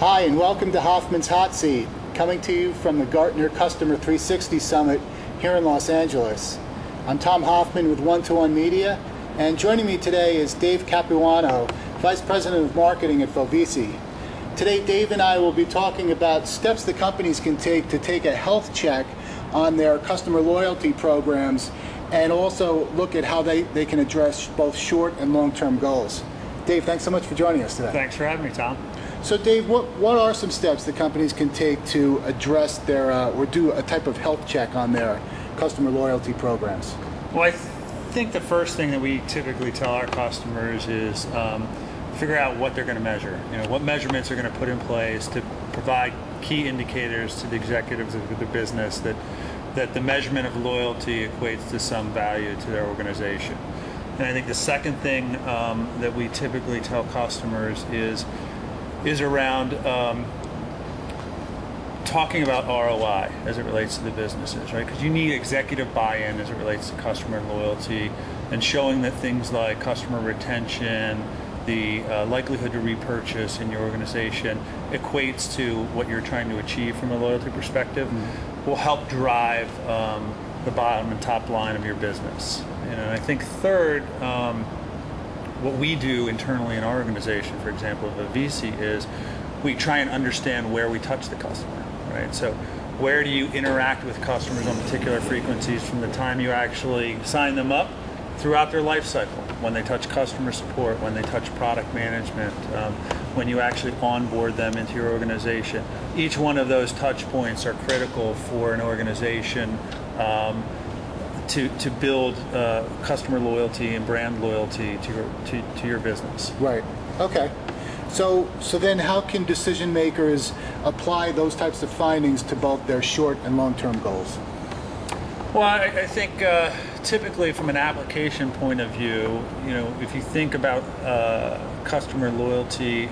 Hi, and welcome to Hoffman's Hot Seat, coming to you from the Gartner Customer 360 Summit here in Los Angeles. I'm Tom Hoffman with One-to-One Media, and joining me today is Dave Capuano, Vice President of Marketing at Vovici. Today, Dave and I will be talking about steps that companies can take to take a health check on their customer loyalty programs, and also look at how they can address both short and long-term goals. Dave, thanks so much for joining us today. Thanks for having me, Tom. So Dave, what are some steps that companies can take to address their, or do a type of health check on their customer loyalty programs? Well, I think the first thing that we typically tell our customers is figure out what they're going to measure. What measurements are going to put in place to provide key indicators to the executives of the business that the measurement of loyalty equates to some value to their organization. And I think the second thing that we typically tell customers is around talking about ROI as it relates to the businesses, right? Because you need executive buy-in as it relates to customer loyalty, and showing that things like customer retention, the likelihood to repurchase in your organization equates to what you're trying to achieve from a loyalty perspective, will help drive the bottom and top line of your business. And I think third, what we do internally in our organization, for example, at Vovici, is we try and understand where we touch the customer, right? So where do you interact with customers on particular frequencies from the time you actually sign them up throughout their life cycle, when they touch customer support, when they touch product management, when you actually onboard them into your organization. Each one of those touch points are critical for an organization to build customer loyalty and brand loyalty to your business. Right. Okay. So then how can decision makers apply those types of findings to both their short and long-term goals? Well, I think typically from an application point of view, if you think about customer loyalty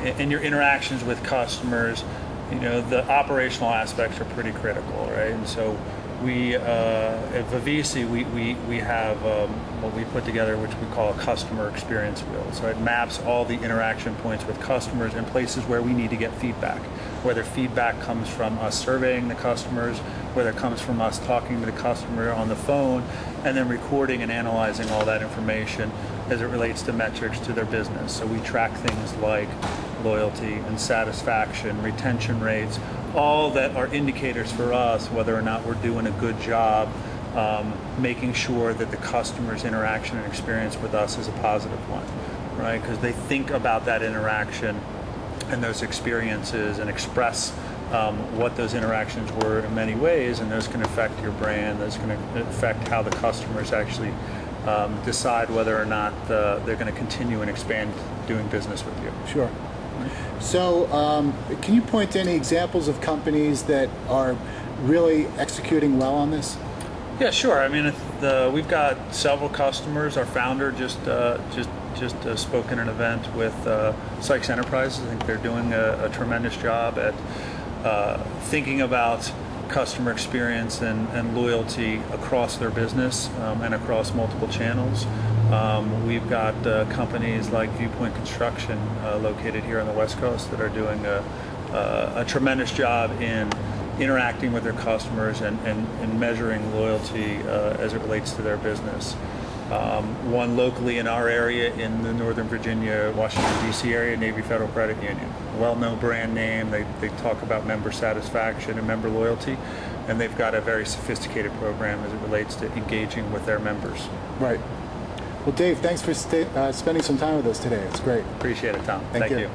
and your interactions with customers, the operational aspects are pretty critical, right? And so we at Vovici we have what we put together, which we call a customer experience wheel. So it maps all the interaction points with customers in places where we need to get feedback, whether feedback comes from us surveying the customers, whether it comes from us talking to the customer on the phone, and then recording and analyzing all that information as it relates to metrics to their business. So we track things like loyalty and satisfaction, retention rates, all that are indicators for us whether or not we're doing a good job making sure that the customer's interaction and experience with us is a positive one, right? Because they think about that interaction and those experiences and express what those interactions were in many ways, and those can affect your brand, those can affect how the customers actually decide whether or not they're going to continue and expand doing business with you. Sure. So can you point to any examples of companies that are really executing well on this? Yeah, sure. I mean, we've got several customers. Our founder just spoke in an event with Sykes Enterprises. I think they're doing a tremendous job at thinking about customer experience and loyalty across their business and across multiple channels. We've got companies like Viewpoint Construction located here on the West Coast that are doing a tremendous job in interacting with their customers and measuring loyalty as it relates to their business. One locally in our area in the Northern Virginia, Washington, D.C. area, Navy Federal Credit Union. Well-known brand name. They talk about member satisfaction and member loyalty, and they've got a very sophisticated program as it relates to engaging with their members. Right. Well, Dave, thanks for spending some time with us today. It's great. Appreciate it, Tom. Thank you.